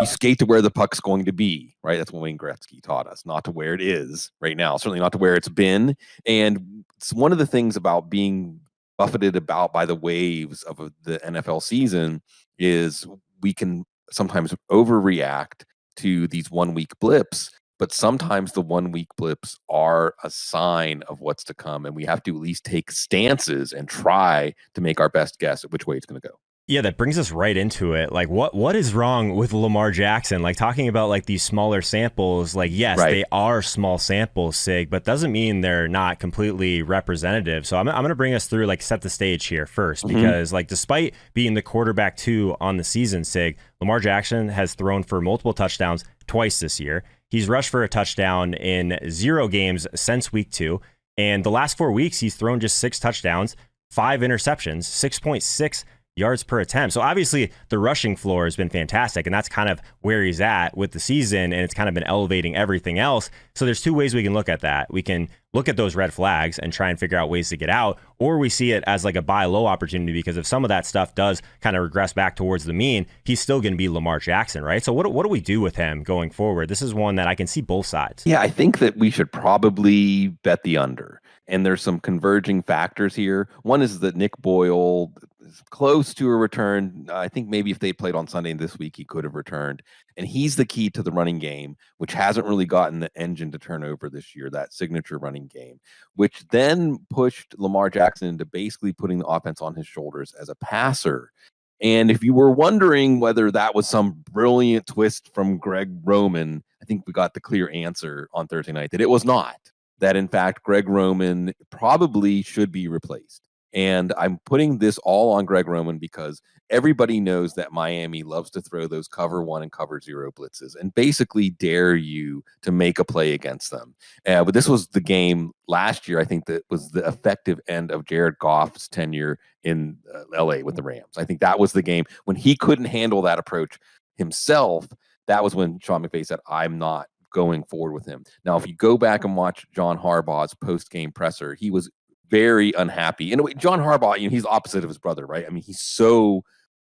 You skate to where the puck's going to be, right? That's what Wayne Gretzky taught us, not to where it is right now, certainly not to where it's been. And it's one of the things about being buffeted about by the waves of the NFL season is we can sometimes overreact to these 1 week blips, but sometimes the 1 week blips are a sign of what's to come. And we have to at least take stances and try to make our best guess at which way it's going to go. Yeah, that brings us right into it. Like, what is wrong with Lamar Jackson? Like, talking about like these smaller samples, like, yes, Right. they are small samples, Sig, but doesn't mean they're not completely representative. So I'm going to bring us through, like, set the stage here first, because like, despite being the quarterback 2 on the season, Sig, Lamar Jackson has thrown for multiple touchdowns twice this year. He's rushed for a touchdown in 0 games since week 2. And the last 4 weeks, he's thrown just 6 touchdowns, 5 interceptions, 6.6 yards per attempt. So obviously the rushing floor has been fantastic, and that's kind of where he's at with the season, and it's kind of been elevating everything else. So there's 2 ways we can look at that. We can look at those red flags and try and figure out ways to get out, or we see it as like a buy low opportunity, because if some of that stuff does kind of regress back towards the mean, he's still going to be Lamar Jackson, right? So what do we do with him going forward? This is one that I can see both sides. Yeah, I think that we should probably bet the under. And there's some converging factors here. One is that Nick Boyle is close to a return. I think maybe if they played on Sunday this week, he could have returned. And he's the key to the running game, which hasn't really gotten the engine to turn over this year, that signature running game, which then pushed Lamar Jackson into basically putting the offense on his shoulders as a passer. And if you were wondering whether that was some brilliant twist from Greg Roman, I think we got the clear answer on Thursday night that it was not. That in fact, Greg Roman probably should be replaced. And I'm putting this all on Greg Roman because everybody knows that Miami loves to throw those cover 1 and cover 0 blitzes and basically dare you to make a play against them. But this was the game last year, I think, that was the effective end of Jared Goff's tenure in LA with the Rams. I think that was the game when he couldn't handle that approach himself. That was when Sean McVay said, I'm not going forward with him. Now, if you go back and watch John Harbaugh's post-game presser, he was very unhappy. In a way, John Harbaugh, he's opposite of his brother, right? I mean, he's so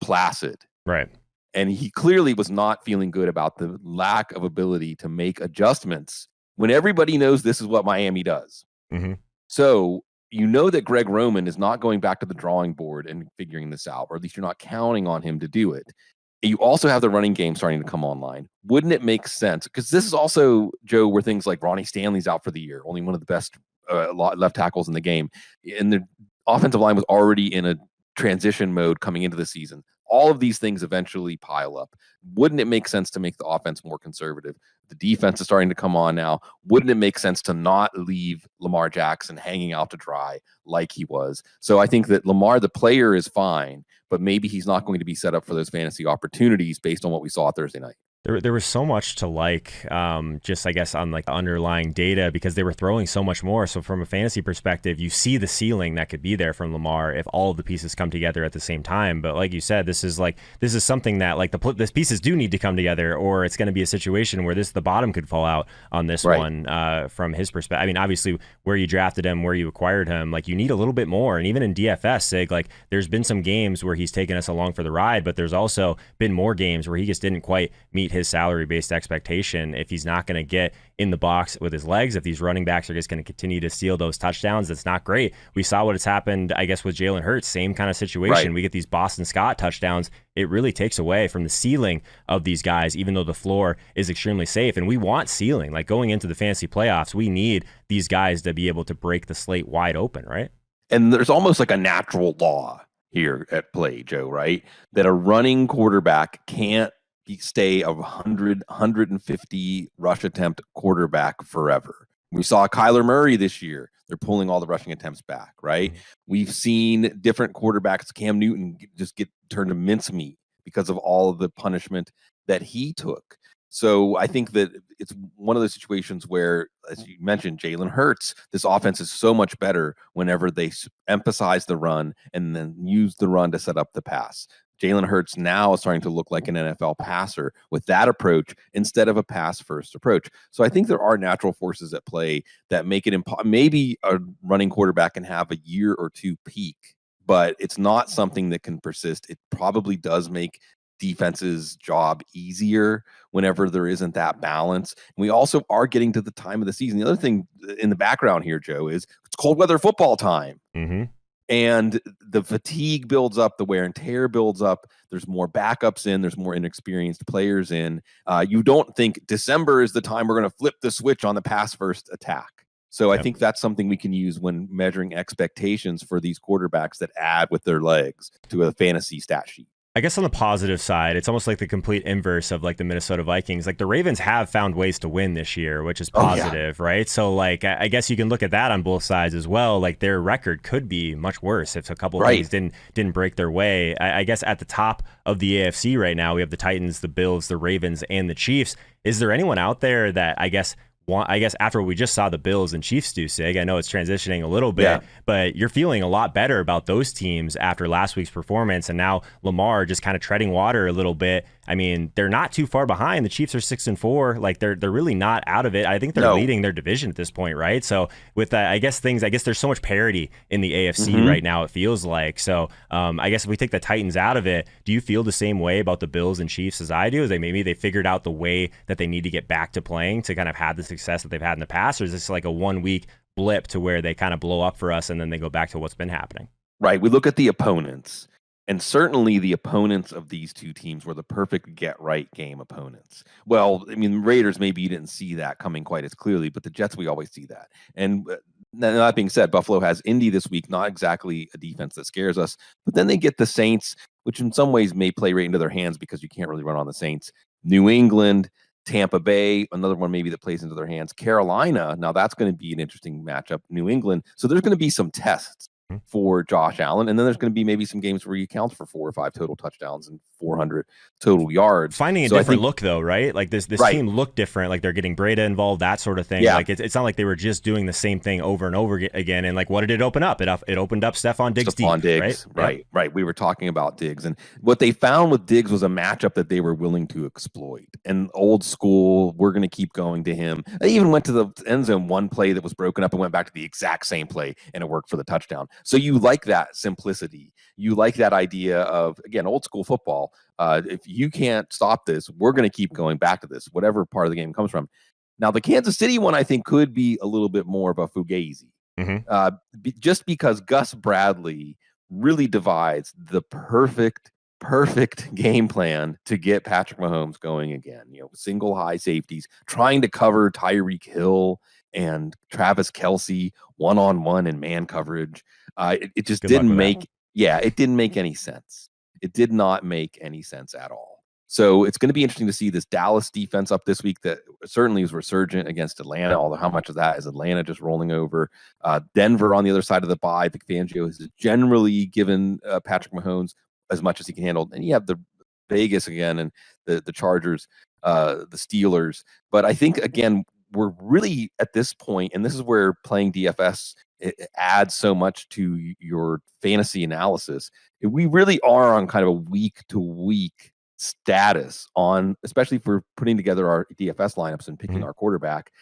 placid. Right. And he clearly was not feeling good about the lack of ability to make adjustments when everybody knows this is what Miami does. Mm-hmm. So you know that Greg Roman is not going back to the drawing board and figuring this out, or at least you're not counting on him to do it. You also have the running game starting to come online. Wouldn't it make sense? Because this is also, Joe, where things like Ronnie Stanley's out for the year, only one of the best left tackles in the game. And the offensive line was already in a transition mode coming into the season. All of these things eventually pile up. Wouldn't it make sense to make the offense more conservative? The defense is starting to come on now. Wouldn't it make sense to not leave Lamar Jackson hanging out to dry like he was? So I think that Lamar, the player, is fine, but maybe he's not going to be set up for those fantasy opportunities based on what we saw Thursday night. There was so much to like, just I guess on like the underlying data, because they were throwing so much more. So from a fantasy perspective, you see the ceiling that could be there from Lamar if all of the pieces come together at the same time. But like you said, this is something that like the pieces do need to come together, or it's going to be a situation where the bottom could fall out on this Right. one from his perspective. I mean, obviously where you drafted him, where you acquired him, like you need a little bit more. And even in DFS, Sig, like there's been some games where he's taken us along for the ride, but there's also been more games where he just didn't quite meet his salary-based expectation. If he's not going to get in the box with his legs, if these running backs are just going to continue to steal those touchdowns, that's not great. We saw what has happened, I guess, with Jalen Hurts, same kind of situation. Right. We get these Boston Scott touchdowns. It really takes away from the ceiling of these guys, even though the floor is extremely safe. And we want ceiling. Like going into the fantasy playoffs, we need these guys to be able to break the slate wide open, right? And there's almost like a natural law here at play, Joe, right? That a running quarterback can't stay a 150 rush attempt quarterback forever. We saw Kyler Murray this year. They're pulling all the rushing attempts back, right? Mm-hmm. We've seen different quarterbacks, Cam Newton, just get turned to mincemeat because of all of the punishment that he took. So I think that it's one of those situations where, as you mentioned, Jalen Hurts, this offense is so much better whenever they emphasize the run and then use the run to set up the pass. Jalen Hurts now is starting to look like an NFL passer with that approach instead of a pass-first approach. So I think there are natural forces at play that make it maybe a running quarterback can have a year or two peak, but it's not something that can persist. It probably does make defense's job easier whenever there isn't that balance. And we also are getting to the time of the season. The other thing in the background here, Joe, is it's cold weather football time. Mm-hmm. And the fatigue builds up, the wear and tear builds up. There's more backups in, there's more inexperienced players in. You don't think December is the time we're going to flip the switch on the pass first attack. So I think that's something we can use when measuring expectations for these quarterbacks that add with their legs to a fantasy stat sheet. I guess on the positive side, it's almost like the complete inverse of like the Minnesota Vikings. Like the Ravens have found ways to win this year, which is positive, right? So like I guess you can look at that on both sides as well. Like their record could be much worse if a couple of things didn't break their way. I guess at the top of the AFC right now, we have the Titans, the Bills, the Ravens, and the Chiefs. Is there anyone out there that I guess after we just saw the Bills and Chiefs do, Sig, I know it's transitioning a little bit, but you're feeling a lot better about those teams after last week's performance, and now Lamar just kind of treading water a little bit. I mean, they're not too far behind. The Chiefs are 6-4. Like they're really not out of it. I think they're leading their division at this point, right? So with that, I guess there's so much parity in the AFC right now, it feels like. So I guess if we take the Titans out of it, do you feel the same way about the Bills and Chiefs as I do? Is maybe they figured out the way that they need to get back to playing to kind of have the success that they've had in the past, or is this like a 1 week blip to where they kind of blow up for us and then they go back to what's been happening? Right. We look at the opponents. And certainly the opponents of these two teams were the perfect get-right game opponents. Well, I mean, Raiders, maybe you didn't see that coming quite as clearly, but the Jets, we always see that. And that being said, Buffalo has Indy this week, not exactly a defense that scares us, but then they get the Saints, which in some ways may play right into their hands because you can't really run on the Saints. New England, Tampa Bay, another one maybe that plays into their hands. Carolina, now that's going to be an interesting matchup. New England. So there's going to be some tests for Josh Allen, and then there's going to be maybe some games where he counts for 4 or 5 total touchdowns and 400 total yards. Finding a different look though, right? Like this team looked different, like they're getting Breda involved, that sort of thing. Yeah. Like it's not like they were just doing the same thing over and over again. And like, what did it open up? It opened up Stephon Diggs deep, right. We were talking about Diggs, and what they found with Diggs was a matchup that they were willing to exploit. And old school, we're going to keep going to him. They even went to the end zone one play that was broken up and went back to the exact same play, and it worked for the touchdown. So you like that simplicity. You like that idea of, again, old school football. If you can't stop this, we're going to keep going back to this, whatever part of the game comes from. Now, the Kansas City one, I think, could be a little bit more of a fugazi. Just because Gus Bradley really divides the perfect game plan to get Patrick Mahomes going again. Single high safeties, trying to cover Tyreek Hill and Travis Kelce one-on-one in man coverage. It just didn't make any sense. It did not make any sense at all. So it's going to be interesting to see this Dallas defense up this week that certainly is resurgent against Atlanta, although how much of that is Atlanta just rolling over? Denver on the other side of the bye. Vic Fangio has generally given Patrick Mahomes as much as he can handle. And you have the Vegas again and the Chargers, the Steelers. But I think, again, we're really at this point, and this is where playing DFS it adds so much to your fantasy analysis. We really are on kind of a week-to-week status on, especially for putting together our DFS lineups and picking our quarterback.